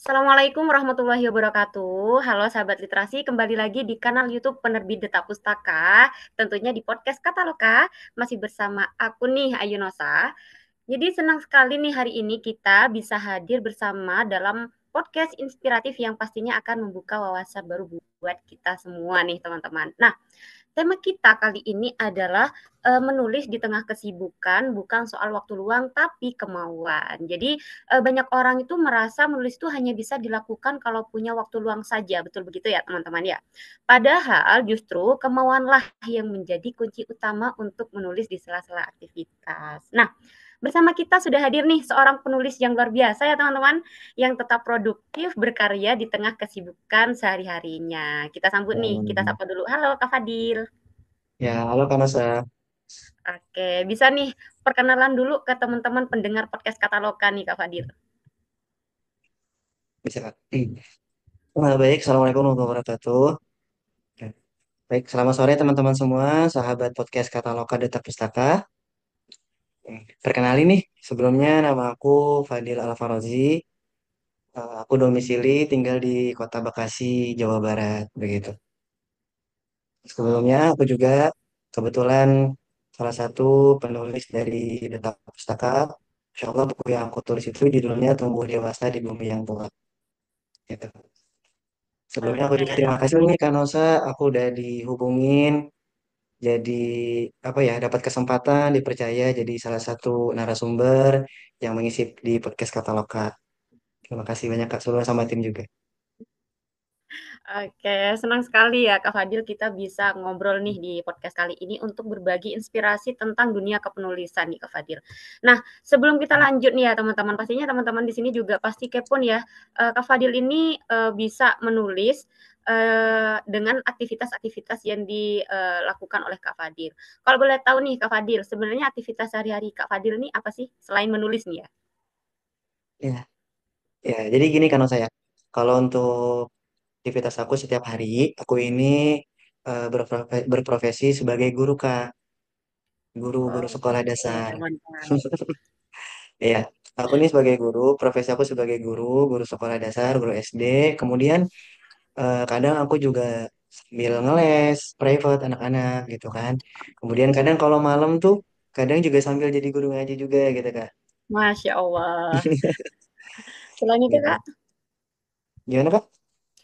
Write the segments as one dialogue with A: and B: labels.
A: Assalamualaikum warahmatullahi wabarakatuh. Halo sahabat literasi, kembali lagi di kanal YouTube Penerbit Deta Pustaka. Tentunya di podcast Kataloka, masih bersama aku nih Ayunosa. Jadi senang sekali nih hari ini kita bisa hadir bersama dalam podcast inspiratif yang pastinya akan membuka wawasan baru buat kita semua nih teman-teman. Nah, tema kita kali ini adalah menulis di tengah kesibukan, bukan soal waktu luang tapi kemauan. Jadi banyak orang itu merasa menulis itu hanya bisa dilakukan kalau punya waktu luang saja, betul begitu ya teman-teman ya. Padahal justru kemauanlah yang menjadi kunci utama untuk menulis di sela-sela aktivitas. Nah, bersama kita sudah hadir nih seorang penulis yang luar biasa ya teman-teman, yang tetap produktif berkarya di tengah kesibukan sehari-harinya. Kita sambut nih, kita
B: Hmm.
A: sapa dulu. Halo Kak Fadil.
B: Ya, halo Kak Nasa.
A: Oke, bisa nih perkenalan dulu ke teman-teman pendengar podcast Kataloka nih Kak Fadil.
B: Bisa Kak? Baik, Assalamualaikum warahmatullahi wabarakatuh. Ya. Baik, selamat sore teman-teman semua, sahabat podcast Kataloga Data Pustaka. Perkenalin nih, sebelumnya nama aku Fadil Alfarozi. Aku domisili tinggal di Kota Bekasi, Jawa Barat, begitu. Sebelumnya aku juga kebetulan salah satu penulis dari Data Pustaka. Insya Allah buku yang aku tulis itu judulnya Tumbuh Dewasa di Bumi yang Tua. Gitu. Sebelumnya aku
A: Oke,
B: juga terima kasih nih Kak Nosa, aku udah dihubungin jadi apa ya dapat kesempatan dipercaya jadi salah satu narasumber yang mengisi di podcast Kataloka. Terima kasih banyak Kak Sulwan sama tim juga.
A: oke, senang sekali ya Kak Fadil kita bisa ngobrol nih di podcast kali ini untuk berbagi inspirasi tentang dunia kepenulisan nih Kak Fadil. Nah, sebelum kita lanjut nih ya teman-teman, pastinya teman-teman di sini juga pasti kepo nih ya, Kak Fadil ini bisa menulis dengan aktivitas-aktivitas yang dilakukan oleh Kak Fadil. Kalau boleh tahu nih Kak Fadil, sebenarnya aktivitas sehari-hari Kak Fadil ini apa sih selain menulis nih ya?
B: Ya, ya jadi gini Kak Nosa ya. Kalau untuk aktivitas aku setiap hari, aku ini berprofesi sebagai guru Kak, guru sekolah
A: Oke,
B: dasar.
A: mantap.
B: Ya, aku ini sebagai guru, profesi aku sebagai guru sekolah dasar, guru SD. Kemudian kadang aku juga sambil ngeles private anak-anak gitu kan. Kemudian kadang kalau malam tuh kadang juga sambil jadi guru ngaji juga gitu Kak.
A: Masya Allah. Selain itu
B: Gitu.
A: Kak,
B: Gimana Kak?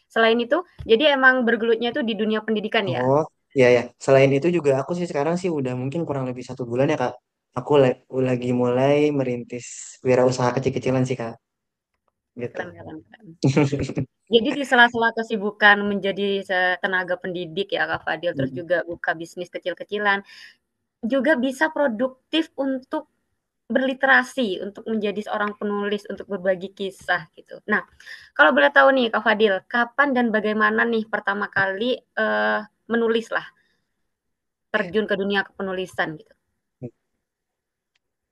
A: selain itu, jadi emang bergelutnya itu di dunia pendidikan ya?
B: Oh, ya ya. Selain itu juga aku sih sekarang sih udah mungkin kurang lebih 1 bulan ya Kak. Aku lagi mulai merintis wirausaha kecil-kecilan sih Kak. Gitu.
A: Keren keren keren. Jadi di sela-sela kesibukan menjadi tenaga pendidik ya Kak Fadil, terus juga buka bisnis kecil-kecilan, juga bisa produktif untuk berliterasi, untuk menjadi seorang penulis, untuk berbagi kisah gitu. Nah, kalau boleh tahu nih Kak Fadil, kapan dan bagaimana nih pertama kali, menulis lah,
B: Ya.
A: terjun ke dunia kepenulisan gitu?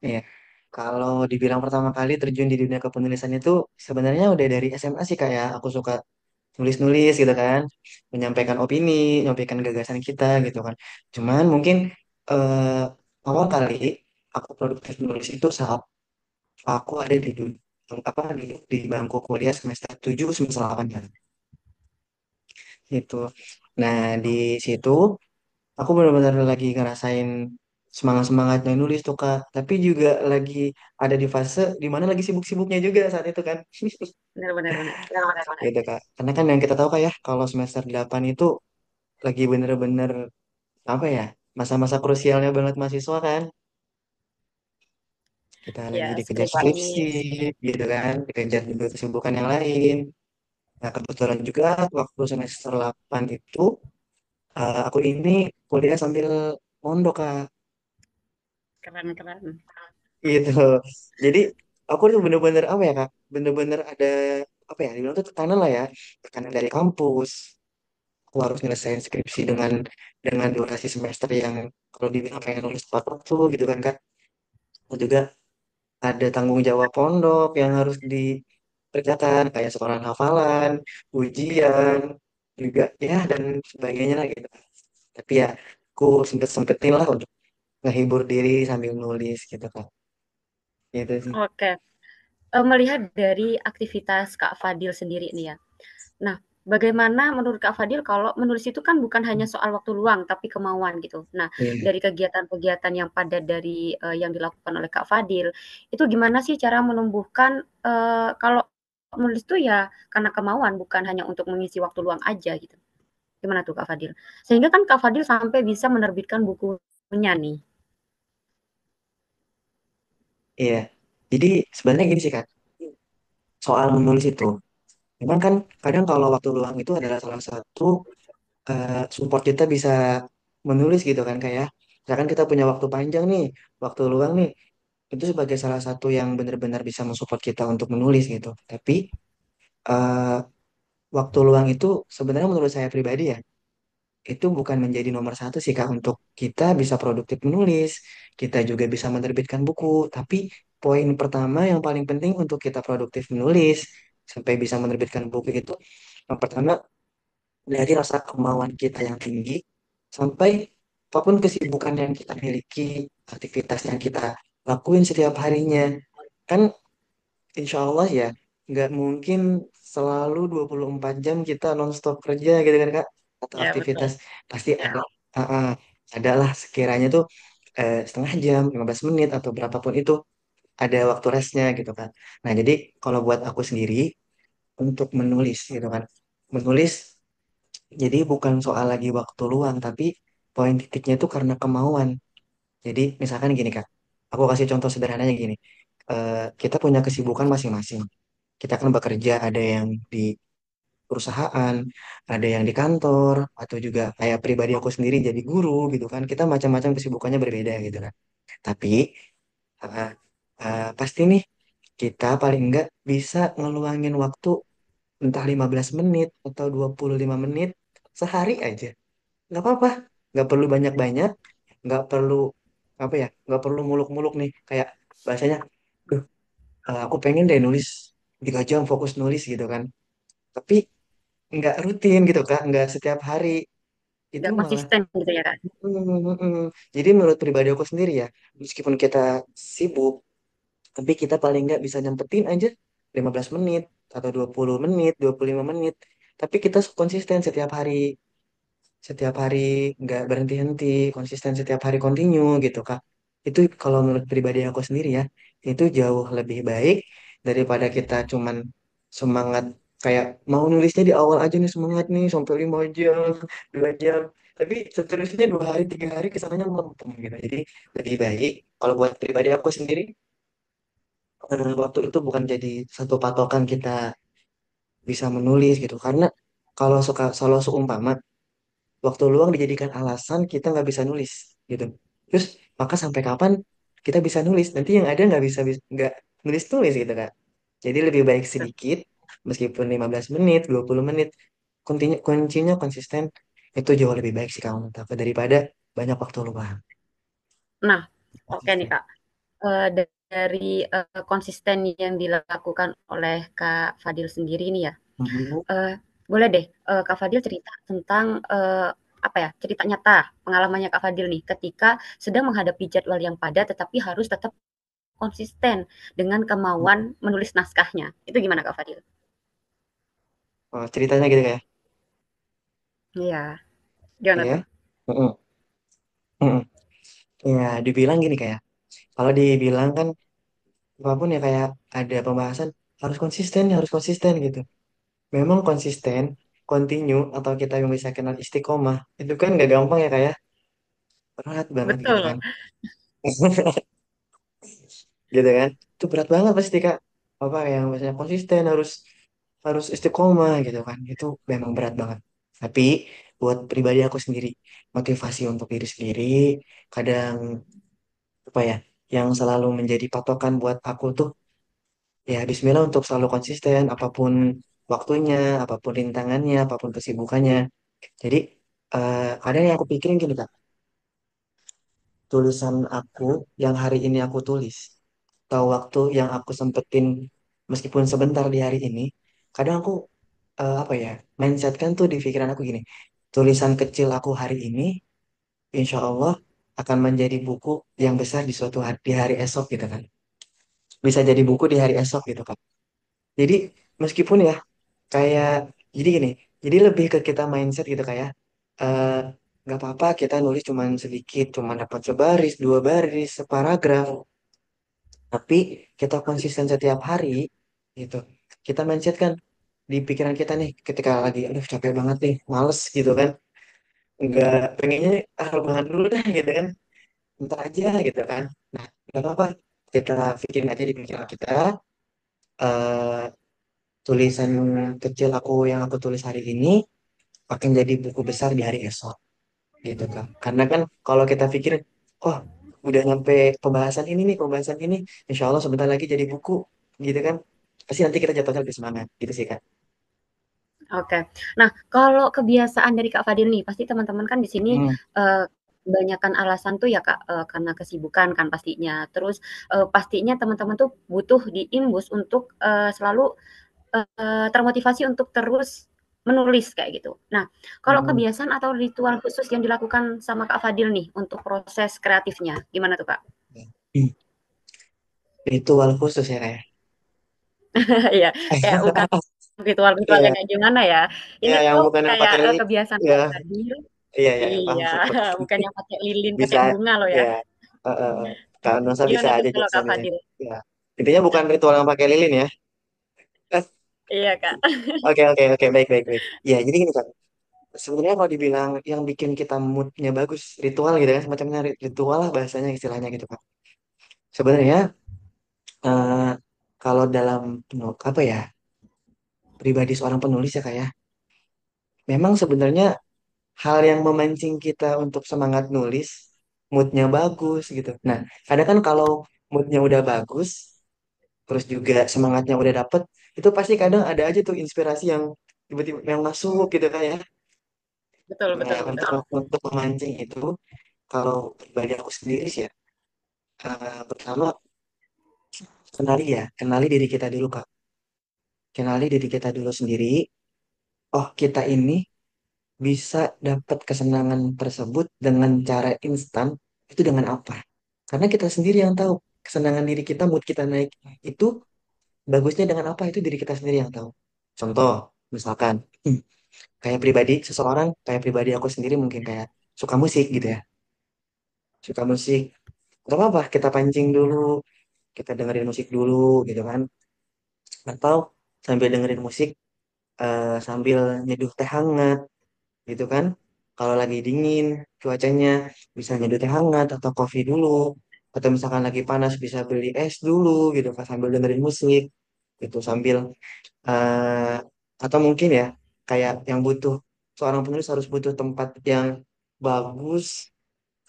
B: Iya. Kalau dibilang pertama kali terjun di dunia kepenulisan itu sebenarnya udah dari SMA sih Kak ya. Aku suka nulis-nulis gitu kan, menyampaikan opini, menyampaikan gagasan kita gitu kan. Cuman mungkin eh, awal kali aku produktif nulis itu saat aku ada apa di bangku kuliah semester 7 semester 8 kan. Gitu. Nah, di situ aku benar-benar lagi ngerasain semangat-semangatnya nulis tuh Kak. Tapi juga lagi ada di fase di mana lagi sibuk-sibuknya juga saat itu kan.
A: Benar benar benar.
B: Gitu Kak. Karena kan yang kita tahu Kak ya, kalau semester 8 itu lagi bener-bener apa ya, masa-masa krusialnya banget mahasiswa kan. Kita lagi
A: Ya,
B: dikejar
A: skripsi.
B: skripsi, gitu kan, dikejar juga kesibukan yang lain. Nah, kebetulan juga waktu semester 8 itu, aku ini kuliah sambil mondok, Kak.
A: Keren keren.
B: Gitu. Jadi, aku tuh bener-bener apa ya, Kak, bener-bener ada, apa ya, dibilang tuh tekanan lah ya, tekanan dari kampus. Aku harus nyelesain skripsi dengan durasi semester yang kalau dibilang pengen nulis tepat waktu gitu kan, Kak. Aku juga ada tanggung jawab pondok yang harus dikerjakan kayak sekolah hafalan, ujian, juga ya dan sebagainya lah gitu. Tapi ya aku sempet-sempetin lah untuk ngehibur diri sambil nulis gitu kan. Gitu sih.
A: Oke. Melihat dari aktivitas Kak Fadil sendiri nih ya. Nah, bagaimana menurut Kak Fadil kalau menulis itu kan bukan hanya soal waktu luang, tapi kemauan gitu. Nah,
B: Iya,
A: dari kegiatan-kegiatan yang padat dari yang dilakukan oleh Kak Fadil, itu gimana sih cara menumbuhkan kalau menulis itu ya karena kemauan, bukan hanya untuk mengisi waktu luang aja gitu. Gimana tuh Kak Fadil? Sehingga kan Kak Fadil sampai bisa menerbitkan bukunya nih.
B: iya. Jadi sebenarnya gini sih Kak, soal menulis itu, memang kan kadang kalau waktu luang itu adalah salah satu support kita bisa menulis gitu kan kayak, misalkan kita punya waktu panjang nih, waktu luang nih, itu sebagai salah satu yang benar-benar bisa mensupport kita untuk menulis gitu. Tapi eh, waktu luang itu sebenarnya menurut saya pribadi ya, itu bukan menjadi nomor satu sih Kak untuk kita bisa produktif menulis, kita juga bisa menerbitkan buku. Tapi poin pertama yang paling penting untuk kita produktif menulis sampai bisa menerbitkan buku itu, yang pertama dari rasa kemauan kita yang tinggi sampai apapun kesibukan yang kita miliki, aktivitas yang kita lakuin setiap harinya. Kan insya Allah ya, nggak mungkin selalu 24 jam kita nonstop kerja gitu kan Kak, atau
A: Ya,
B: aktivitas
A: betul.
B: pasti ada, ah, ah, adalah sekiranya tuh setengah jam, 15 menit atau berapapun itu ada waktu restnya gitu kan. Nah jadi kalau buat aku sendiri untuk menulis gitu kan, menulis jadi bukan soal lagi waktu luang, tapi poin titiknya itu karena kemauan. Jadi misalkan gini Kak, aku kasih contoh sederhananya gini. Kita punya kesibukan masing-masing. Kita kan bekerja, ada yang di perusahaan, ada yang di kantor, atau juga kayak pribadi aku sendiri jadi guru gitu kan. Kita macam-macam kesibukannya berbeda gitu kan. Tapi uh, pasti nih kita paling enggak bisa ngeluangin waktu entah 15 menit atau 25 menit sehari aja. Nggak apa-apa, nggak perlu banyak-banyak, nggak perlu apa ya, nggak perlu muluk-muluk nih. Kayak bahasanya, "Duh, aku pengen deh nulis 3 jam fokus nulis gitu kan." Tapi nggak rutin gitu kak, nggak setiap hari itu
A: Nggak
B: malah.
A: konsisten gitu ya Kak.
B: Jadi menurut pribadi aku sendiri ya, meskipun kita sibuk, tapi kita paling nggak bisa nyempetin aja 15 menit atau 20 menit, 25 menit. Tapi kita konsisten setiap hari nggak berhenti-henti, konsisten setiap hari continue gitu Kak. Itu kalau menurut pribadi aku sendiri ya, itu jauh lebih baik daripada kita cuman semangat kayak mau nulisnya di awal aja nih semangat nih sampai 5 jam, 2 jam. Tapi seterusnya 2 hari, 3 hari kesannya melempem gitu. Jadi lebih baik kalau buat pribadi aku sendiri, waktu itu bukan jadi satu patokan kita bisa menulis gitu. Karena kalau seumpama waktu luang dijadikan alasan kita nggak bisa nulis gitu. Terus maka sampai kapan kita bisa nulis? Nanti yang ada nggak nulis tulis gitu Kak. Jadi lebih baik sedikit meskipun 15 menit, 20 menit. Kuncinya konsisten itu jauh lebih baik sih kamu menurut aku daripada banyak waktu luang.
A: Nah, oke nih
B: Konsisten.
A: Kak. Dari konsisten yang dilakukan oleh Kak Fadil sendiri nih ya.
B: Mhm.
A: Eh, Boleh deh Kak Fadil cerita tentang apa ya cerita nyata pengalamannya Kak Fadil nih ketika sedang menghadapi jadwal yang padat tetapi harus tetap konsisten dengan kemauan menulis naskahnya. Itu gimana Kak Fadil?
B: Oh, ceritanya gitu ya.
A: Iya, gimana
B: Ya.
A: tuh?
B: Mhm. Mhm. Ya, dibilang gini kayak. Kalau dibilang kan apapun ya kayak ada pembahasan harus konsisten gitu. Memang konsisten, continue atau kita yang bisa kenal istiqomah itu kan nggak gampang ya kayak berat banget gitu kan.
A: Betul.
B: Gitu kan. Itu berat banget pasti Kak. Apa yang misalnya konsisten harus harus istiqomah gitu kan. Itu memang berat banget. Tapi buat pribadi aku sendiri, motivasi untuk diri sendiri kadang apa ya yang selalu menjadi patokan buat aku tuh ya Bismillah untuk selalu konsisten apapun waktunya, apapun rintangannya, apapun kesibukannya. Jadi kadang yang aku pikirin gini Kak, tulisan aku yang hari ini aku tulis, atau waktu yang aku sempetin meskipun sebentar di hari ini, kadang aku apa ya, mindset kan tuh di pikiran aku gini, tulisan kecil aku hari ini, insya Allah akan menjadi buku yang besar di suatu hari, di hari esok gitu kan. bisa jadi buku di hari esok gitu kan. Jadi meskipun ya kayak jadi gini, jadi lebih ke kita mindset gitu kayak eh nggak apa-apa kita nulis cuman sedikit, cuman dapat sebaris, dua baris, separagraf, tapi kita konsisten setiap hari gitu. Kita mindset kan di pikiran kita nih ketika lagi aduh capek banget nih, males gitu kan. Nggak pengennya rebahan dulu dah gitu kan. Ntar aja gitu kan. Nah, nggak apa-apa. Kita pikirin aja di pikiran kita eh tulisan kecil yang aku tulis hari ini akan jadi buku besar di hari esok gitu kan. Karena kan kalau kita pikir, oh udah nyampe pembahasan ini nih, pembahasan ini, insya Allah sebentar lagi jadi buku gitu kan. Pasti nanti kita jatuhnya lebih semangat gitu sih Kak.
A: Oke. Nah, kalau kebiasaan dari Kak Fadil nih, pasti teman-teman kan di sini,
B: Hmm.
A: kebanyakan alasan tuh ya Kak, karena kesibukan kan pastinya. Terus, pastinya teman-teman tuh butuh diimbus untuk, selalu, termotivasi untuk terus menulis kayak gitu. Nah, kalau
B: Hmm.
A: kebiasaan atau ritual khusus yang dilakukan sama Kak Fadil nih untuk proses kreatifnya, gimana tuh Kak?
B: Hmm. Ritual khusus ya kayak.
A: Iya, kayak bukan ritual-ritual yang
B: Iya,
A: kayak gimana ya,
B: ya
A: ini
B: yang
A: tuh
B: bukan yang
A: kayak,
B: pakai lilin.
A: kebiasaan
B: Ya,
A: Kak Fadil.
B: iya ya, ya, paham.
A: Iya, bukan yang pakai lilin,
B: Bisa
A: pakai bunga loh ya.
B: ya. Kak Nusa bisa
A: Gimana tuh
B: aja
A: kalau Kak
B: jelasannya.
A: Fadil?
B: Ya. Intinya bukan ritual yang pakai lilin ya.
A: Iya, Kak.
B: Oke, oke, oke, baik, baik, baik. Ya, jadi gini kan. Sebenarnya kalau dibilang yang bikin kita moodnya bagus, ritual gitu kan, semacamnya ritual lah bahasanya istilahnya gitu kan. Sebenarnya eh, kalau dalam apa ya, pribadi seorang penulis ya kayak, memang sebenarnya hal yang memancing kita untuk semangat nulis, moodnya bagus gitu. Nah, kadang kan kalau moodnya udah bagus, terus juga semangatnya udah dapet, itu pasti kadang ada aja tuh inspirasi yang tiba-tiba yang masuk gitu kan ya.
A: Betul
B: Nah,
A: betul betul.
B: untuk memancing itu, kalau pribadi aku sendiri sih ya, pertama kenali diri kita dulu Kak. Kenali diri kita dulu sendiri. Oh, kita ini bisa dapat kesenangan tersebut dengan cara instan itu dengan apa? Karena kita sendiri yang tahu kesenangan diri kita, mood kita naik itu bagusnya dengan apa itu diri kita sendiri yang tahu. Contoh, misalkan kayak pribadi aku sendiri mungkin kayak suka musik gitu ya. Suka musik. Gak apa-apa, kita pancing dulu, kita dengerin musik dulu gitu kan. Atau sambil dengerin musik sambil nyeduh teh hangat gitu kan. Kalau lagi dingin cuacanya bisa nyeduh teh hangat atau kopi dulu. Atau misalkan lagi panas bisa beli es dulu gitu kan sambil dengerin musik gitu sambil eh, atau mungkin ya kayak yang butuh seorang penulis harus butuh tempat yang bagus,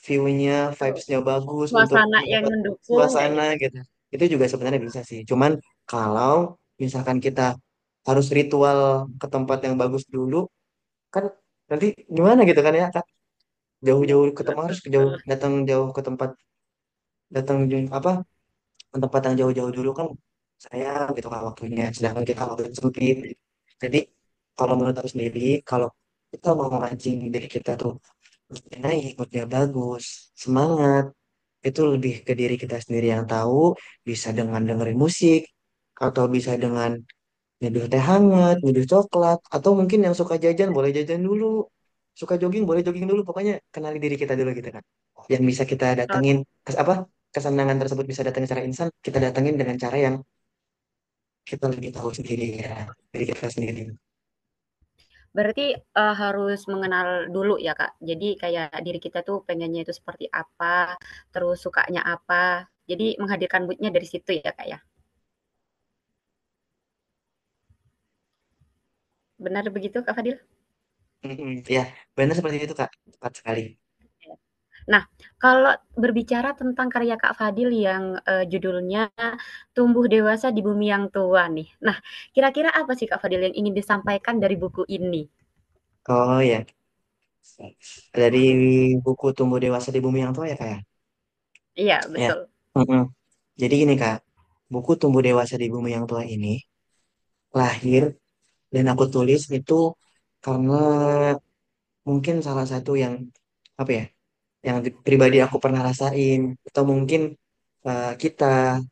B: view-nya,
A: Betul.
B: vibes-nya bagus untuk
A: Suasana yang
B: mendapat
A: mendukung kayak
B: suasana
A: gitu.
B: gitu. Itu juga sebenarnya bisa sih. Cuman kalau misalkan kita harus ritual ke tempat yang bagus dulu, kan nanti gimana gitu kan ya Kak? Jauh-jauh ketemu
A: Betul
B: harus jauh
A: betul.
B: datang jauh ke tempat apa ke tempat yang jauh-jauh dulu kan sayang gitu kan waktunya. Sedangkan kita waktu itu sempit. Jadi kalau menurut aku sendiri, kalau kita mau memancing diri kita tuh moodnya naik, moodnya bagus, semangat, itu lebih ke diri kita sendiri yang tahu, bisa dengan dengerin musik, atau bisa dengan nyeduh teh hangat, nyeduh coklat, atau mungkin yang suka jajan boleh jajan dulu, suka jogging boleh jogging dulu, pokoknya kenali diri kita dulu gitu kan. Yang bisa kita datengin, apa, kesenangan tersebut bisa datangin secara instan, kita datengin dengan cara yang kita lebih tahu sendiri ya, diri kita sendiri.
A: Berarti, harus mengenal dulu ya, Kak. Jadi kayak diri kita tuh pengennya itu seperti apa, terus sukanya apa. Jadi menghadirkan mood-nya dari situ ya, Kak, ya? Benar begitu, Kak Fadil?
B: Mm-mm, ya, benar seperti itu Kak, tepat sekali.
A: Nah, kalau berbicara tentang karya Kak Fadil yang, judulnya Tumbuh Dewasa di Bumi yang Tua nih. Nah, kira-kira apa sih Kak Fadil yang ingin disampaikan dari buku ini?
B: Oh ya, dari buku Tumbuh Dewasa di Bumi yang Tua ya Kak ya.
A: Iya,
B: Ya.
A: betul.
B: Mm-mm. Jadi gini Kak, buku Tumbuh Dewasa di Bumi yang Tua ini lahir dan aku tulis itu karena mungkin salah satu yang apa ya, yang pribadi aku pernah rasain atau mungkin kita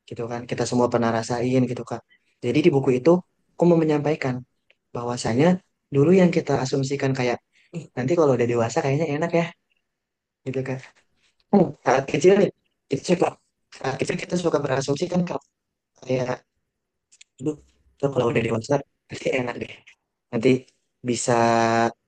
B: gitu kan. Kita semua pernah rasain gitu Kak. Jadi di buku itu aku mau menyampaikan bahwasanya dulu yang kita asumsikan kayak, "Ih, nanti kalau udah dewasa kayaknya enak ya," gitu kan. Saat kecil nih, saat kecil kita suka berasumsi kan Kak, kayak, "Aduh, tuh kalau udah dewasa pasti enak deh. Nanti bisa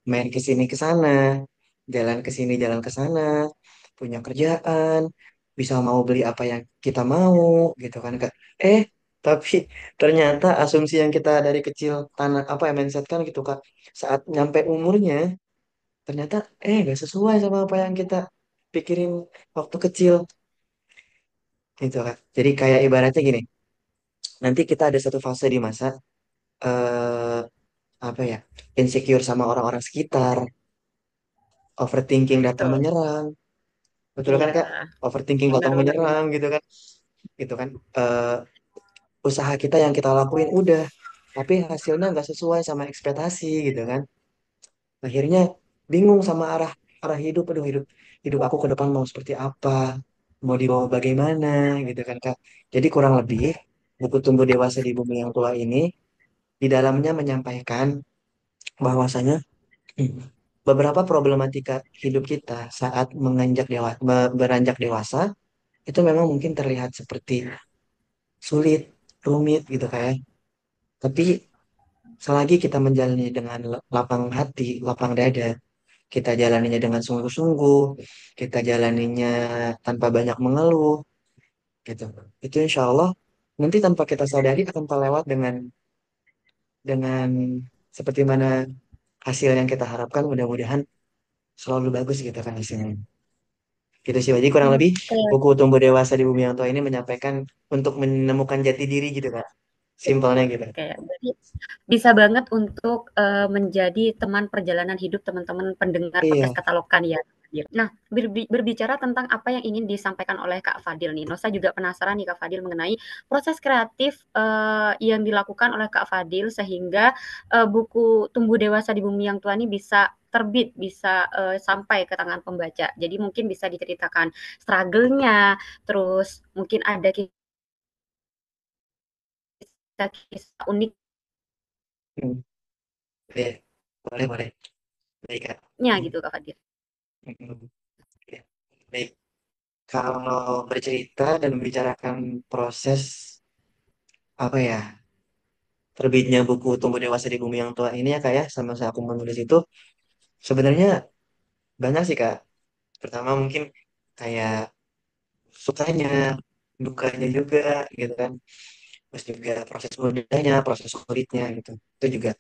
B: main ke sini ke sana, jalan ke sini jalan ke sana, punya kerjaan, bisa mau beli apa yang kita mau," gitu kan Kak. Eh, tapi ternyata asumsi yang kita dari kecil tanah apa ya mindset kan gitu Kak. Saat nyampe umurnya, ternyata gak sesuai sama apa yang kita pikirin waktu kecil gitu Kak. Jadi kayak ibaratnya gini, nanti kita ada satu fase di masa eh apa ya, insecure sama orang-orang sekitar, overthinking datang
A: Betul.
B: menyerang. Betul kan
A: Iya,
B: Kak? Overthinking
A: benar
B: datang
A: benar benar.
B: menyerang gitu kan. Gitu kan. Usaha kita yang kita lakuin udah, tapi hasilnya nggak sesuai sama ekspektasi gitu kan. Akhirnya bingung sama arah arah hidup. Aduh, hidup hidup aku ke depan mau seperti apa? Mau dibawa bagaimana gitu kan Kak. Jadi kurang lebih buku Tumbuh Dewasa di Bumi Yang Tua ini di dalamnya menyampaikan bahwasanya beberapa problematika hidup kita saat beranjak dewasa itu memang mungkin terlihat seperti sulit, rumit gitu kayak. Tapi selagi kita menjalani dengan lapang hati, lapang dada, kita jalaninya dengan sungguh-sungguh, kita jalaninya tanpa banyak mengeluh, gitu. Itu insya Allah nanti tanpa kita sadari akan terlewat dengan seperti mana hasil yang kita harapkan. Mudah-mudahan selalu bagus gitu kan hasilnya. Gitu sih, jadi kurang lebih
A: Oke.
B: buku Tumbuh Dewasa di Bumi Yang Tua ini menyampaikan untuk menemukan jati diri gitu Kak. Simpelnya gitu.
A: Oke, berarti bisa banget untuk, menjadi teman perjalanan hidup teman-teman pendengar podcast
B: Iya.
A: Katalokan ya, Fadil. Nah, berbicara tentang apa yang ingin disampaikan oleh Kak Fadil nih, Nosa juga penasaran nih Kak Fadil mengenai proses kreatif, yang dilakukan oleh Kak Fadil sehingga, buku Tumbuh Dewasa di Bumi Yang Tua ini bisa terbit, bisa, sampai ke tangan pembaca. Jadi mungkin bisa diceritakan struggle-nya, terus mungkin ada kisah-kisah unik
B: Hmm. Iya. Boleh, boleh. Baik, Kak.
A: nya gitu Kak Fadil.
B: Hmm. Ya. Baik. Kalau bercerita dan membicarakan proses apa ya, terbitnya buku Tumbuh Dewasa di Bumi Yang Tua ini ya Kak ya, sama saya aku menulis itu sebenarnya banyak sih Kak. Pertama mungkin kayak sukanya, dukanya juga gitu kan. Terus juga proses mudahnya, proses sulitnya gitu. Itu juga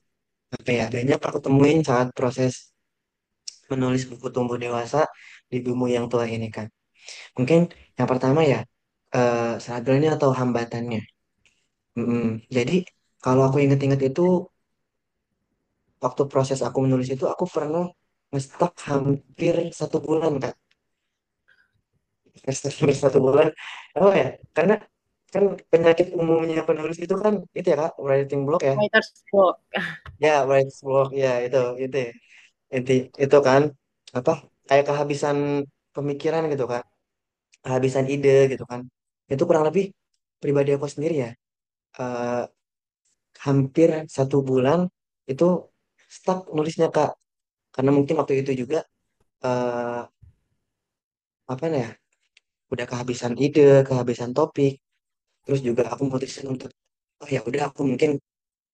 B: apa ya, banyak aku temuin saat proses menulis buku Tumbuh Dewasa di Bumi Yang Tua ini kan. Mungkin yang pertama ya, struggle-nya atau hambatannya. Mm-mm. Jadi kalau aku inget-inget itu waktu proses aku menulis itu aku pernah ngestak hampir 1 bulan Kak. Ngestak hampir 1 bulan. Apa ya? Karena kan penyakit umumnya penulis itu kan itu ya Kak, writing block ya.
A: Writer's block.
B: Ya, writer's block ya itu ya. Inti itu kan apa? Kayak kehabisan pemikiran gitu Kak. Kehabisan ide gitu kan. Itu kurang lebih pribadi aku sendiri ya. eh, Hampir 1 bulan itu stuck nulisnya Kak. Karena mungkin waktu itu juga eh, apa ya, udah kehabisan ide, kehabisan topik. Terus juga aku mutusin untuk, oh ya udah aku mungkin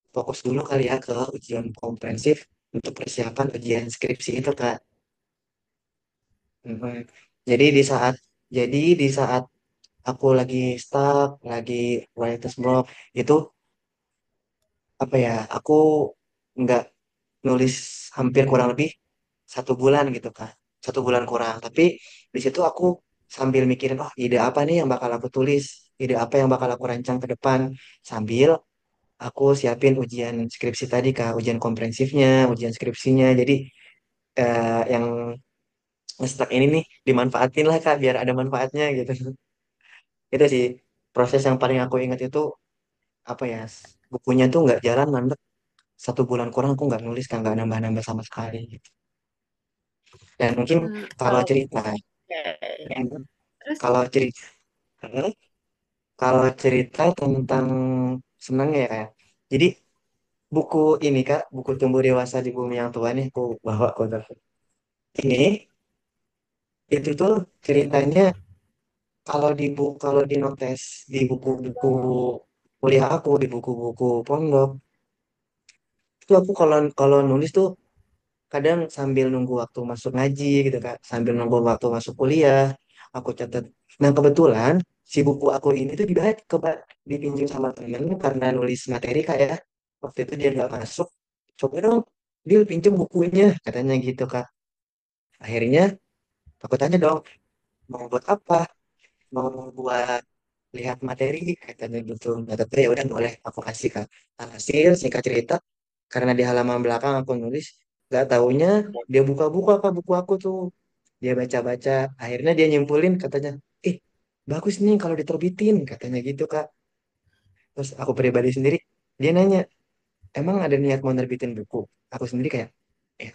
B: fokus dulu kali ya ke ujian komprehensif untuk persiapan ujian skripsi itu Kak. Mhm. Jadi di saat di saat aku lagi stuck, lagi writer's block itu apa ya, aku nggak nulis hampir kurang lebih 1 bulan gitu kan, 1 bulan kurang. Tapi di situ aku sambil mikirin, oh ide apa nih yang bakal aku tulis, ide apa yang bakal aku rancang ke depan, sambil aku siapin ujian skripsi tadi kak, ujian komprehensifnya, ujian skripsinya. Jadi yang stuck ini nih dimanfaatin lah kak, biar ada manfaatnya gitu. Itu sih proses yang paling aku ingat itu apa ya, bukunya tuh nggak jalan mandek 1 bulan kurang, aku nggak nulis kan, nggak nambah-nambah sama sekali gitu. Dan mungkin kalau cerita
A: Oke. Terus
B: kalau cerita Kalau cerita tentang senangnya ya kayak. Jadi buku ini Kak, buku Tumbuh Dewasa di Bumi yang Tua nih aku bawa cover. Ini itu tuh ceritanya kalau di notes di buku-buku kuliah aku di buku-buku pondok itu aku kalau kalau nulis tuh kadang sambil nunggu waktu masuk ngaji gitu Kak, sambil nunggu waktu masuk kuliah aku catat. Nah kebetulan si buku aku ini tuh dipinjam sama temen karena nulis materi kayak waktu itu dia nggak masuk, coba dong dia pinjam bukunya katanya gitu Kak. Akhirnya aku tanya dong mau buat apa, mau buat lihat materi katanya gitu. Nah, tapi ya udah boleh aku kasih Kak. Hasil singkat cerita karena di halaman belakang aku nulis, nggak taunya dia buka-buka Kak buku aku tuh. Dia baca-baca, akhirnya dia nyimpulin katanya, "Eh, bagus nih kalau diterbitin," katanya gitu Kak. Terus aku pribadi sendiri, dia nanya, "Emang ada niat mau nerbitin buku?" Aku sendiri kayak,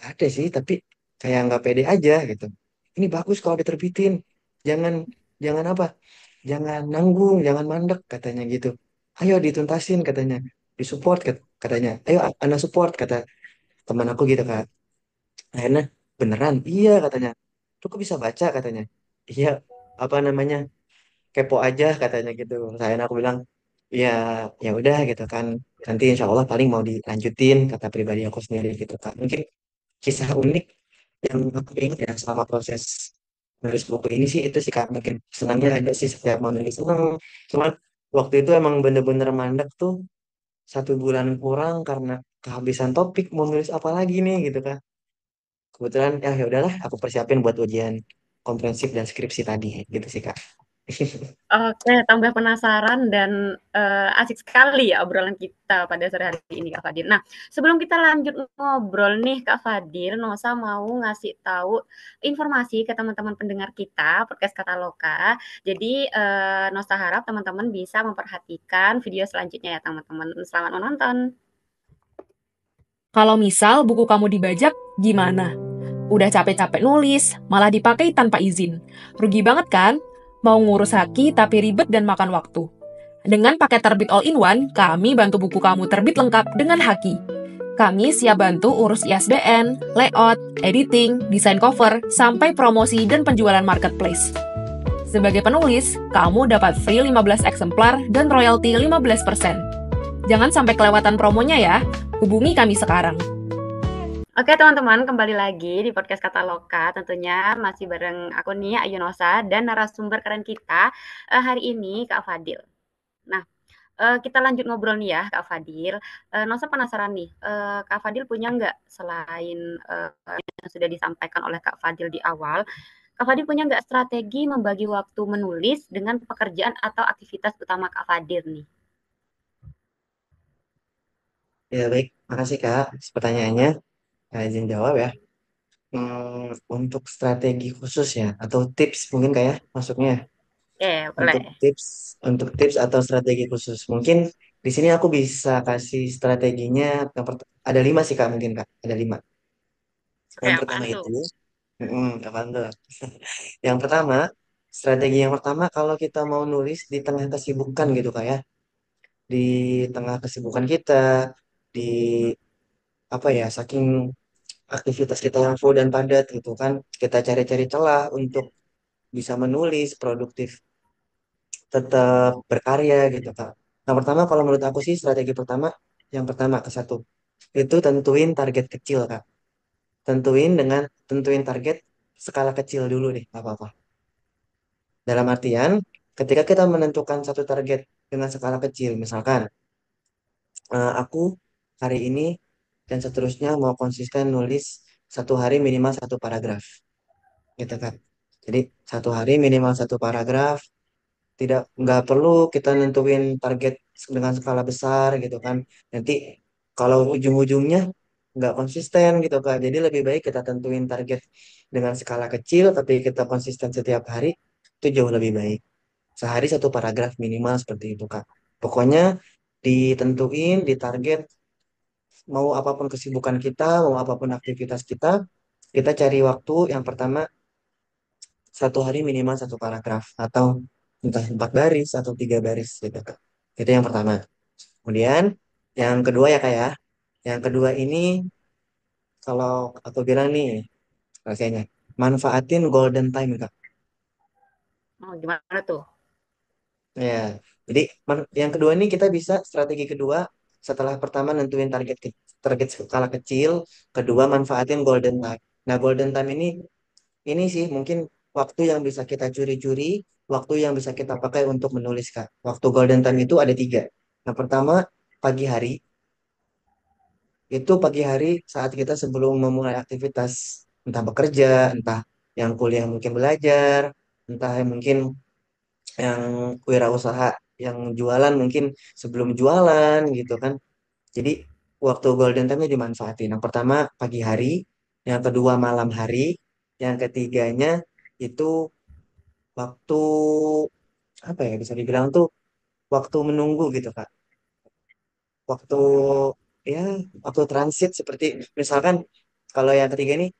B: ada sih, tapi kayak nggak pede aja gitu. Ini bagus kalau diterbitin. Jangan jangan apa? Jangan nanggung, jangan mandek katanya gitu. Ayo dituntasin katanya, disupport katanya. Ayo anak support kata teman aku gitu Kak. Akhirnya beneran, iya katanya. Tuh kok bisa baca katanya. Iya, apa namanya? Kepo aja katanya gitu. Saya aku bilang, ya ya udah gitu kan. Nanti insya Allah paling mau dilanjutin kata pribadi aku sendiri gitu Kak. Mungkin kisah unik yang aku ingat ya selama proses nulis buku ini sih itu sih Kak. Mungkin senangnya ada sih setiap mau nulis senang. Cuman waktu itu emang bener-bener mandek tuh 1 bulan kurang karena kehabisan topik mau nulis apa lagi nih gitu kan. Kebetulan ya udahlah aku persiapin buat ujian komprehensif dan skripsi tadi gitu sih Kak.
A: Oke, tambah penasaran dan, asik sekali ya obrolan kita pada sore hari ini, Kak Fadil. Nah, sebelum kita lanjut ngobrol nih, Kak Fadil, Nosa mau ngasih tahu informasi ke teman-teman pendengar kita, podcast Kataloka. Jadi, Nosa harap teman-teman bisa memperhatikan video selanjutnya ya, teman-teman. Selamat menonton.
C: Kalau misal buku kamu dibajak, gimana? Udah capek-capek nulis, malah dipakai tanpa izin. Rugi banget kan? Mau ngurus haki tapi ribet dan makan waktu. Dengan paket terbit all-in-one, kami bantu buku kamu terbit lengkap dengan haki. Kami siap bantu urus ISBN, layout, editing, desain cover, sampai promosi dan penjualan marketplace. Sebagai penulis, kamu dapat free 15 eksemplar dan royalti 15%. Jangan sampai kelewatan promonya ya. Hubungi kami sekarang.
A: Oke teman-teman, kembali lagi di podcast Kataloka. Tentunya masih bareng aku nih, Ayu Nosa, dan narasumber keren kita hari ini, Kak Fadil. Nah, kita lanjut ngobrol nih ya, Kak Fadil. Nosa penasaran nih, Kak Fadil punya nggak selain yang sudah disampaikan oleh Kak Fadil di awal, Kak Fadil punya nggak strategi membagi waktu menulis dengan pekerjaan atau aktivitas utama Kak Fadil nih?
B: Ya baik, makasih Kak atas pertanyaannya. Saya izin jawab ya. Untuk strategi khusus ya, atau tips mungkin kayak masuknya. Untuk
A: Boleh.
B: tips, untuk tips atau strategi khusus, mungkin di sini aku bisa kasih strateginya. Ada 5 sih Kak, mungkin Kak, ada 5.
A: Oke,
B: Yang pertama
A: apaan tuh?
B: itu, apaan tuh? Yang pertama, strategi yang pertama kalau kita mau nulis di tengah kesibukan gitu Kak ya, di tengah kesibukan kita, di apa ya, saking aktivitas kita yang full dan padat gitu kan, kita cari-cari celah untuk bisa menulis produktif, tetap berkarya gitu Kak. Nah pertama kalau menurut aku sih strategi pertama, yang pertama ke satu, itu tentuin target kecil Kak. Tentuin target skala kecil dulu deh, nggak apa-apa. Dalam artian, ketika kita menentukan satu target dengan skala kecil, misalkan aku hari ini dan seterusnya mau konsisten nulis 1 hari minimal 1 paragraf, gitu kan. Jadi 1 hari minimal 1 paragraf, tidak nggak perlu kita nentuin target dengan skala besar gitu kan. Nanti kalau ujung-ujungnya nggak konsisten gitu kan. Jadi lebih baik kita tentuin target dengan skala kecil, tapi kita konsisten setiap hari, itu jauh lebih baik. Sehari 1 paragraf minimal seperti itu Kak. Pokoknya ditentuin, ditarget, mau apapun kesibukan kita, mau apapun aktivitas kita cari waktu yang pertama 1 hari minimal 1 paragraf atau entah 4 baris atau 3 baris gitu Kak. Itu yang pertama. Kemudian yang kedua ya Kak ya. Yang kedua ini kalau aku bilang nih rasanya manfaatin golden time Kak.
A: Oh, gimana tuh?
B: Ya, jadi yang kedua ini kita bisa strategi kedua setelah pertama nentuin target skala kecil, kedua manfaatin golden time. Nah, golden time ini sih mungkin waktu yang bisa kita curi-curi, waktu yang bisa kita pakai untuk menulis Kak. Waktu golden time itu ada 3. Yang pertama pagi hari, itu pagi hari saat kita sebelum memulai aktivitas, entah bekerja, entah yang kuliah mungkin belajar, entah yang mungkin yang wirausaha yang jualan mungkin sebelum jualan gitu kan. Jadi waktu golden time-nya dimanfaatin. Yang pertama pagi hari, yang kedua malam hari, yang ketiganya itu waktu apa ya bisa dibilang tuh waktu menunggu gitu Kak. Waktu ya waktu transit seperti misalkan kalau yang ketiga ini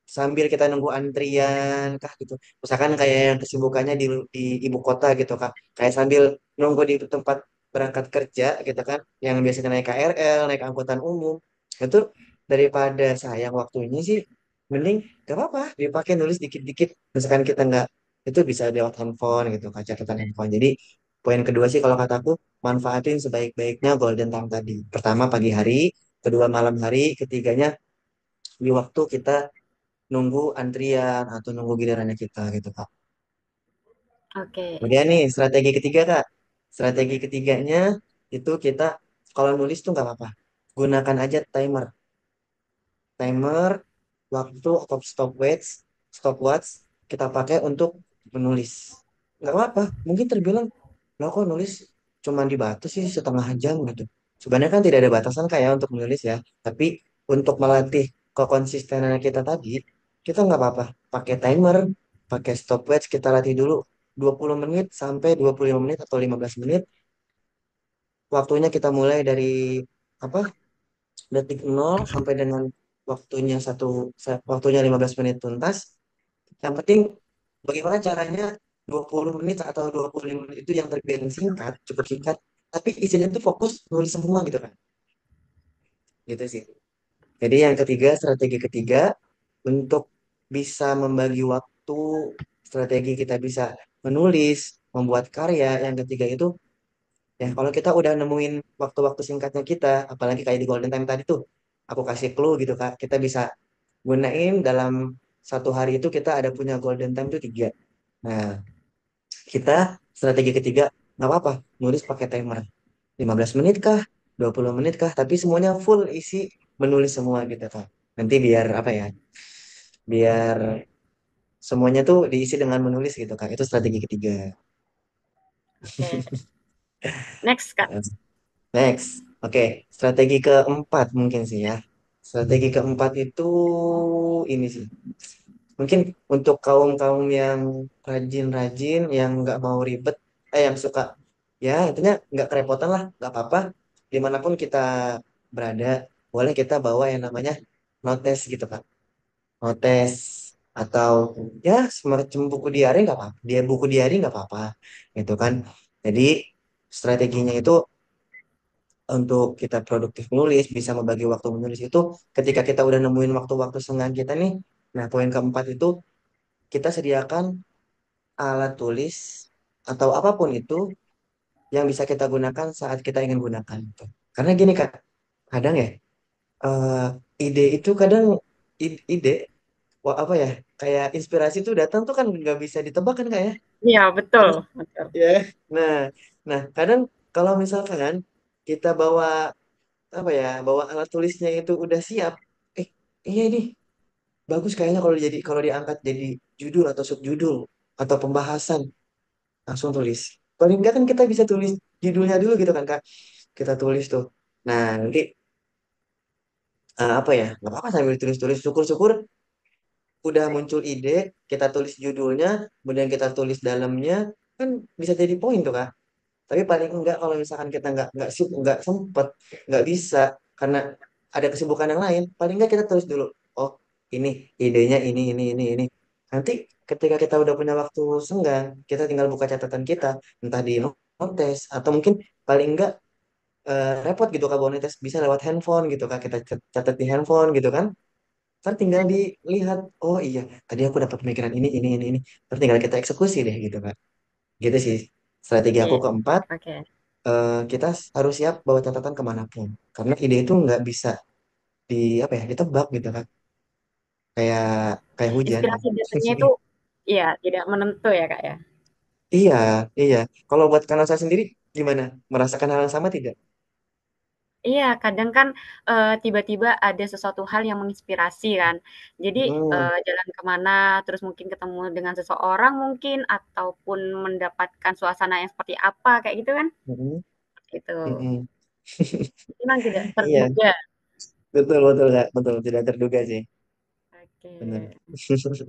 B: sambil kita nunggu antrian kah gitu. Misalkan kayak yang kesibukannya di ibu kota gitu Kak. Kayak sambil nunggu di tempat berangkat kerja gitu kan, yang biasanya naik KRL, naik angkutan umum. Itu daripada sayang waktunya sih, mending gak apa-apa dipakai nulis dikit-dikit. Misalkan kita nggak, itu bisa lewat handphone gitu, kaca catatan handphone. Jadi poin kedua sih kalau kataku, manfaatin sebaik-baiknya golden time tadi. Pertama pagi hari, kedua malam hari, ketiganya di waktu kita nunggu antrian atau nunggu gilirannya kita gitu Kak.
A: Oke.
B: Kemudian nih strategi ketiga Kak. Strategi ketiganya itu kita kalau nulis tuh nggak apa-apa. Gunakan aja timer. Timer, waktu atau stopwatch kita pakai untuk menulis. Nggak apa-apa. Mungkin terbilang, lo kok nulis cuma dibatasi sih 1/2 jam gitu. Sebenarnya kan tidak ada batasan kayak untuk menulis ya. Tapi untuk melatih kekonsistenan kita tadi, kita nggak apa-apa. Pakai timer, pakai stopwatch, kita latih dulu 20 menit sampai 25 menit atau 15 menit. Waktunya kita mulai dari apa detik 0 sampai dengan waktunya 15 menit tuntas. Yang penting bagaimana caranya 20 menit atau 25 menit itu yang terbilang singkat, cukup singkat, tapi isinya tuh fokus nulis semua gitu kan. Gitu sih. Jadi yang ketiga, strategi ketiga untuk bisa membagi waktu, strategi kita bisa menulis, membuat karya. Yang ketiga itu ya kalau kita udah nemuin waktu-waktu singkatnya kita, apalagi kayak di golden time tadi tuh, aku kasih clue gitu Kak, kita bisa gunain dalam 1 hari itu kita ada punya golden time tuh 3. Nah, kita strategi ketiga nggak apa-apa, nulis pakai timer. 15 menit kah? 20 menit kah? Tapi semuanya full isi menulis semua gitu Kak. Nanti biar apa ya? Biar semuanya tuh diisi dengan menulis gitu Kak. Itu strategi ketiga.
A: Oke. Next, Kak.
B: Next. Oke, strategi keempat mungkin sih ya. Strategi keempat itu ini sih. Mungkin untuk kaum-kaum yang rajin-rajin, yang nggak mau ribet, yang suka, ya intinya nggak kerepotan lah, nggak apa-apa. Dimanapun kita berada, boleh kita bawa yang namanya notes gitu Kak. Notes atau ya semacam buku diari nggak apa-apa. Dia buku diari nggak apa-apa, gitu kan. Jadi strateginya itu untuk kita produktif menulis, bisa membagi waktu menulis itu ketika kita udah nemuin waktu-waktu senggang kita nih. Nah, poin keempat itu kita sediakan alat tulis atau apapun itu yang bisa kita gunakan saat kita ingin gunakan. Karena gini Kak, kadang ya eh, ide itu kadang ide apa ya kayak inspirasi itu datang tuh kan nggak bisa ditebak kan Kak ya.
A: Iya, betul,
B: Kadang
A: betul.
B: ya. Nah, nah kadang kalau misalkan kita bawa apa ya bawa alat tulisnya itu udah siap, eh iya ini bagus kayaknya kalau diangkat jadi judul atau subjudul atau pembahasan, langsung tulis. Paling enggak kan kita bisa tulis judulnya dulu gitu kan Kak. Kita tulis tuh. Nah, nanti apa ya? Nggak apa-apa sambil tulis-tulis. Syukur-syukur udah muncul ide, kita tulis judulnya, kemudian kita tulis dalamnya, kan bisa jadi poin tuh Kak. Tapi paling enggak kalau misalkan kita nggak sempet, nggak bisa karena ada kesibukan yang lain, paling enggak kita tulis dulu. Oh, ini idenya ini. Nanti ketika kita udah punya waktu senggang, kita tinggal buka catatan kita, entah di notes atau mungkin paling enggak repot gitu Kak bawa notes bisa lewat handphone gitu Kak, kita catat di handphone gitu kan. Ntar tinggal dilihat, oh iya, tadi aku dapat pemikiran ini. Ntar tinggal kita eksekusi deh gitu Kak. Gitu sih. Strategi
A: Oke,
B: aku keempat,
A: oke.
B: kita harus siap bawa catatan kemanapun. Karena ide itu nggak bisa di apa ya ditebak gitu kan. Kayak kayak hujan.
A: Inspirasi datangnya itu ya tidak menentu ya Kak ya.
B: Iya, iya. Kalau buat Kanasa sendiri gimana? Merasakan hal yang sama tidak?
A: Iya, kadang kan, tiba-tiba ada sesuatu hal yang menginspirasi kan. Jadi,
B: Hmm,
A: jalan kemana terus mungkin ketemu dengan seseorang mungkin, ataupun mendapatkan suasana yang seperti apa, kayak gitu kan,
B: mm-mm,
A: gitu.
B: mm-mm.
A: Memang tidak
B: Iya,
A: terduga.
B: betul betul Kak. Betul tidak terduga sih.
A: Oke.
B: Benar.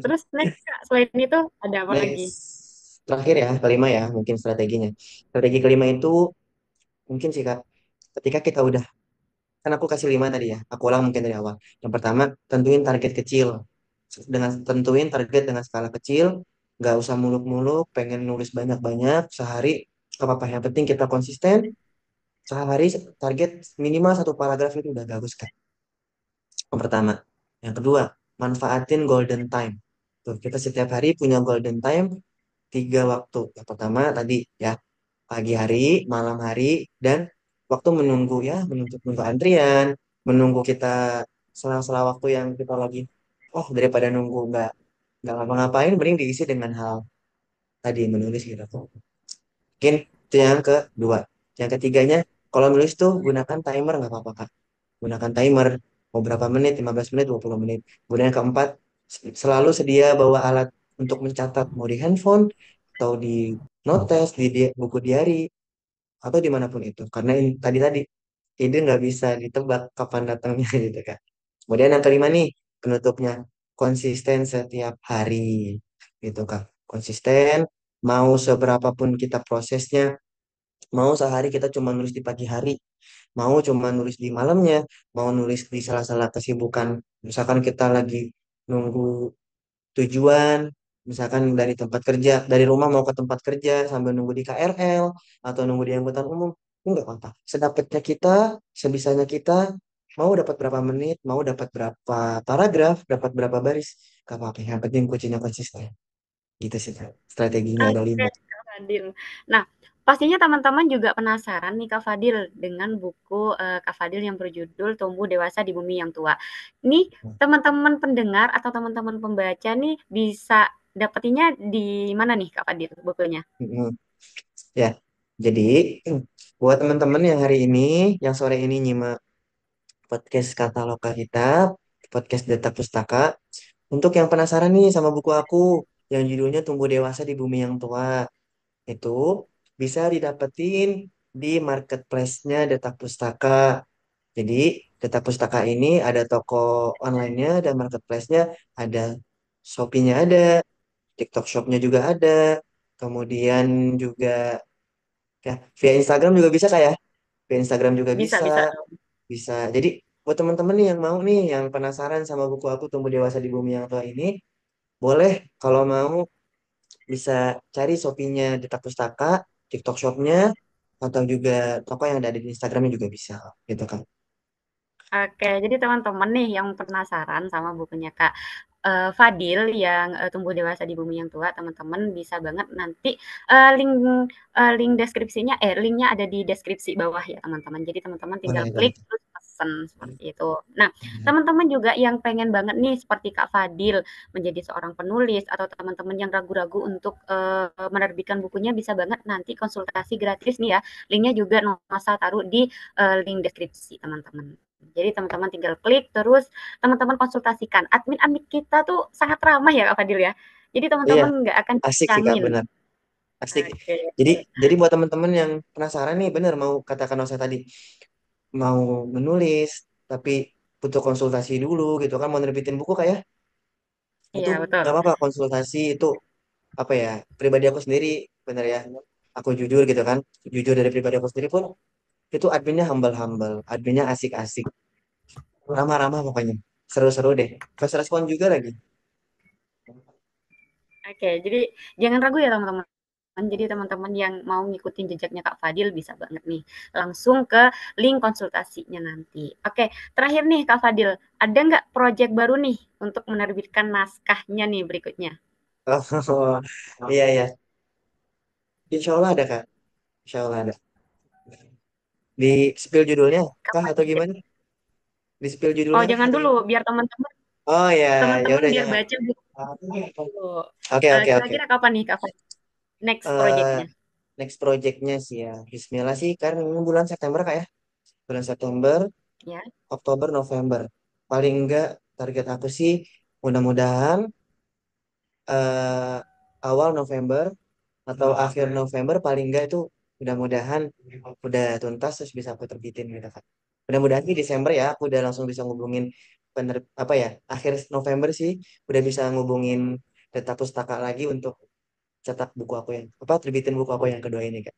A: Terus next Kak, selain itu ada apa lagi?
B: Next, terakhir ya, kelima ya, mungkin strateginya. Strategi kelima itu mungkin sih Kak, ketika kita udah, kan aku kasih lima tadi ya, aku ulang mungkin dari awal. Yang pertama, tentuin target kecil. Dengan tentuin target dengan skala kecil, nggak usah muluk-muluk, pengen nulis banyak-banyak, sehari, gak apa-apa. Yang penting kita konsisten, sehari target minimal satu paragraf itu udah bagus Kak. Yang pertama. Yang kedua, manfaatin golden time. Tuh, kita setiap hari punya golden time, tiga waktu. Yang pertama tadi ya, pagi hari, malam hari, dan waktu menunggu ya, menunggu antrian, menunggu kita sela-sela waktu yang kita lagi, oh daripada nunggu nggak ngapa-ngapain, mending diisi dengan hal tadi menulis gitu. Mungkin itu yang kedua. Yang ketiganya, kalau nulis tuh gunakan timer nggak apa-apa Kak. Gunakan timer, mau berapa menit, 15 menit, 20 menit. Kemudian yang keempat, selalu sedia bawa alat untuk mencatat, mau di handphone, atau di notes, buku diary, atau dimanapun itu. Karena tadi-tadi, ide nggak bisa ditebak kapan datangnya gitu kan. Kemudian yang kelima nih, penutupnya, konsisten setiap hari gitu kan. Konsisten, mau seberapa pun kita prosesnya, mau sehari kita cuma nulis di pagi hari, mau cuma nulis di malamnya, mau nulis di salah-salah kesibukan. Misalkan kita lagi nunggu tujuan, misalkan dari tempat kerja, dari rumah mau ke tempat kerja sambil nunggu di KRL atau nunggu di angkutan umum, enggak apa-apa. Sedapatnya kita, sebisanya kita, mau dapat berapa menit, mau dapat berapa paragraf, dapat berapa baris, gak apa-apa. Yang penting kuncinya konsisten. Gitu sih, Kak. Strateginya ada
A: Oke,
B: lima.
A: Kak Fadil. Nah, pastinya teman-teman juga penasaran nih Kak Fadil dengan buku Kak Fadil yang berjudul Tumbuh Dewasa di Bumi yang Tua. Ini teman-teman pendengar atau teman-teman pembaca nih bisa dapetinnya di mana nih Kak Fadil bukunya?
B: Mm-mm. Ya, jadi buat teman-teman yang hari ini, yang sore ini nyimak podcast Kata Loka kita, podcast Data Pustaka, untuk yang penasaran nih sama buku aku yang judulnya Tumbuh Dewasa di Bumi yang Tua, itu bisa didapetin di marketplace-nya Data Pustaka. Jadi Data Pustaka ini ada toko online-nya, ada marketplace-nya, ada Shopee-nya ada, TikTok Shop-nya juga ada, kemudian juga ya via Instagram juga bisa kayak, via Instagram juga
A: Bisa
B: bisa,
A: bisa dong.
B: bisa. Jadi buat teman-teman nih yang mau nih, yang penasaran sama buku aku Tumbuh Dewasa di Bumi yang Tua ini, boleh kalau mau bisa cari Shopee-nya Dita Pustaka, TikTok Shop-nya, atau juga toko yang ada di Instagramnya juga bisa, gitu kan.
A: Oke, jadi teman-teman nih yang penasaran sama bukunya Kak Fadil yang Tumbuh Dewasa di Bumi yang Tua, teman-teman bisa banget nanti link link deskripsinya, linknya ada di deskripsi bawah ya teman-teman. Jadi teman-teman tinggal
B: Boleh, boleh.
A: klik terus pesen seperti itu. Nah, teman-teman juga yang pengen banget nih seperti Kak Fadil menjadi seorang penulis atau teman-teman yang ragu-ragu untuk menerbitkan bukunya bisa banget nanti konsultasi gratis nih ya. Linknya juga Nosa taruh di link deskripsi teman-teman. Jadi teman-teman tinggal klik terus teman-teman konsultasikan. Admin-admin kita tuh sangat ramah ya Kak Fadil ya. Jadi
B: Iya,
A: teman-teman nggak akan
B: asik sih Kak,
A: dicangin.
B: benar. Asik.
A: Oke.
B: Jadi buat teman-teman yang penasaran nih, bener mau katakan saya tadi, mau menulis, tapi butuh konsultasi dulu gitu kan, mau nerbitin buku kayak, itu
A: Iya betul.
B: nggak apa-apa konsultasi itu apa ya, pribadi aku sendiri, bener ya. Aku jujur gitu kan, jujur dari pribadi aku sendiri pun, itu adminnya humble-humble, adminnya asik-asik, ramah-ramah pokoknya. Seru-seru deh. Fast respon juga lagi.
A: Oke, jadi jangan ragu ya teman-teman. Jadi teman-teman yang mau ngikutin jejaknya Kak Fadil bisa banget nih langsung ke link konsultasinya nanti. Oke, terakhir nih Kak Fadil, ada nggak proyek baru nih untuk menerbitkan naskahnya nih berikutnya?
B: Oh, iya iya. Insya Allah ada Kak. Insya Allah ada. Di spill judulnya kah
A: Kapan
B: atau
A: nih?
B: gimana? Di spill
A: Oh,
B: judulnya kah
A: jangan
B: atau
A: dulu,
B: gimana?
A: biar teman-teman
B: Oh ya, ya
A: teman-teman
B: udah
A: biar
B: jangan.
A: baca dulu.
B: Oke oke oke.
A: Kira-kira kapan nih Kak Fadil? Next
B: Eh,
A: projectnya?
B: next projectnya sih ya. Bismillah sih karena ini bulan September Kak ya. Bulan September,
A: Ya.
B: Oktober, November. Paling enggak target aku sih mudah-mudahan eh, awal November atau akhir November paling enggak itu mudah-mudahan udah tuntas terus bisa aku terbitin gitu kan. Mudah-mudahan di Desember ya aku udah langsung bisa ngubungin apa ya akhir November sih udah bisa ngubungin Data Pustaka lagi untuk cetak buku aku yang apa terbitin buku aku yang kedua ini Kak.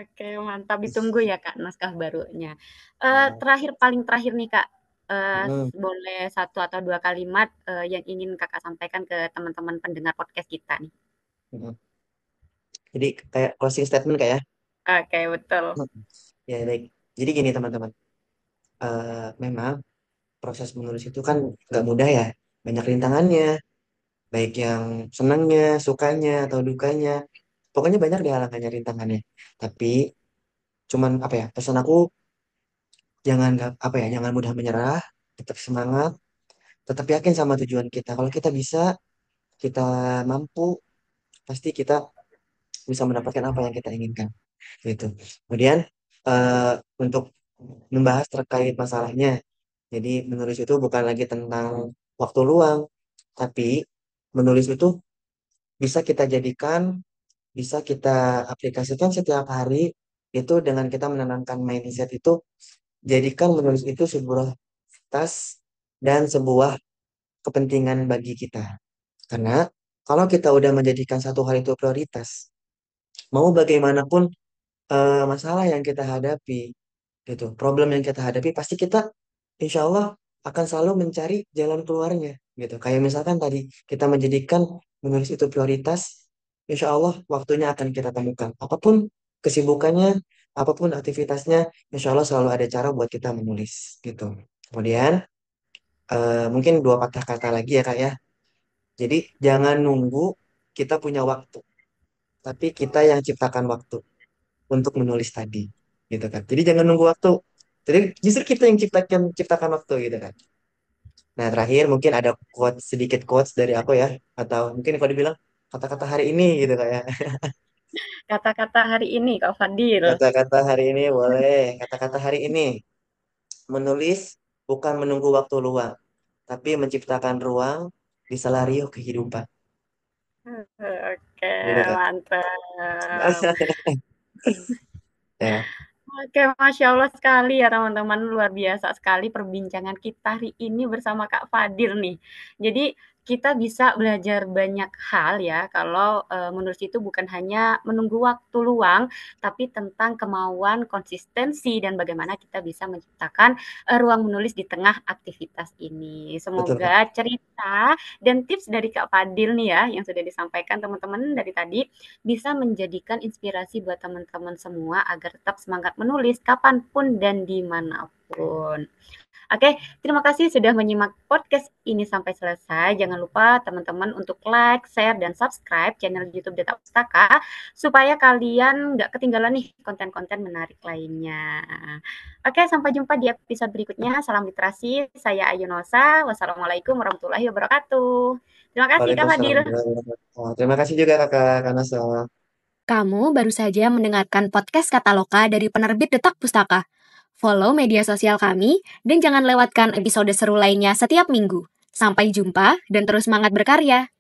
A: Oke, mantap. Ditunggu ya Kak naskah barunya.
B: Nah,
A: Terakhir, paling terakhir nih Kak,
B: mm,
A: boleh satu atau dua kalimat yang ingin Kakak sampaikan ke teman-teman pendengar podcast kita nih.
B: mm. Jadi kayak closing statement kayak
A: Oke, betul.
B: ya baik. Jadi gini teman-teman, memang proses menulis itu kan nggak mudah ya, banyak rintangannya, baik yang senangnya, sukanya atau dukanya, pokoknya banyak di halangannya rintangannya. Tapi cuman apa ya, pesan aku jangan apa ya, jangan mudah menyerah, tetap semangat, tetap yakin sama tujuan kita. Kalau kita bisa, kita mampu, pasti kita bisa mendapatkan apa yang kita inginkan. Gitu. Kemudian eh, untuk membahas terkait masalahnya. Jadi menulis itu bukan lagi tentang waktu luang, tapi menulis itu bisa kita jadikan, bisa kita aplikasikan setiap hari itu dengan kita menanamkan mindset itu, jadikan menulis itu sebuah tas dan sebuah kepentingan bagi kita. Karena kalau kita udah menjadikan satu hal itu prioritas, mau bagaimanapun masalah yang kita hadapi, gitu, problem yang kita hadapi, pasti kita insya Allah akan selalu mencari jalan keluarnya, gitu. Kayak misalkan tadi kita menjadikan menulis itu prioritas, insya Allah waktunya akan kita temukan. Apapun kesibukannya, apapun aktivitasnya, insya Allah selalu ada cara buat kita menulis, gitu. Kemudian mungkin dua patah kata lagi ya Kak ya. Jadi jangan nunggu kita punya waktu, tapi kita yang ciptakan waktu untuk menulis tadi, gitu kan. Jadi jangan nunggu waktu. Jadi justru kita yang ciptakan waktu gitu kan. Nah, terakhir mungkin ada sedikit quotes dari aku ya, atau mungkin kalau dibilang kata-kata hari ini gitu kayak
A: Kata-kata hari ini Kak Fadil.
B: kata-kata hari ini boleh, kata-kata hari ini menulis bukan menunggu waktu luang, tapi menciptakan ruang di selario kehidupan.
A: Oke,
B: Gitu kan.
A: mantap.
B: Ya,
A: Oke, Masya Allah sekali ya teman-teman, luar biasa sekali perbincangan kita hari ini bersama Kak Fadil nih. Jadi kita bisa belajar banyak hal ya kalau menulis itu bukan hanya menunggu waktu luang, tapi tentang kemauan, konsistensi, dan bagaimana kita bisa menciptakan ruang menulis di tengah aktivitas ini.
B: betul Kak.
A: Semoga cerita dan tips dari Kak Fadil nih ya yang sudah disampaikan teman-teman dari tadi bisa menjadikan inspirasi buat teman-teman semua agar tetap semangat menulis kapanpun dan dimanapun. Oke, terima kasih sudah menyimak podcast ini sampai selesai. Jangan lupa teman-teman untuk like, share, dan subscribe channel YouTube Data Pustaka supaya kalian nggak ketinggalan nih konten-konten menarik lainnya. Oke, sampai jumpa di episode berikutnya. Salam literasi, saya Ayunosa. Wassalamualaikum warahmatullahi wabarakatuh. Terima kasih Kak
B: Waalaikumsalam
A: Fadil.
B: warahmatullahi wabarakatuh. Terima kasih juga Kakak Kanasa.
C: Kamu baru saja mendengarkan podcast Kataloka dari penerbit Detak Pustaka. Follow media sosial kami dan jangan lewatkan episode seru lainnya setiap minggu. Sampai jumpa dan terus semangat berkarya.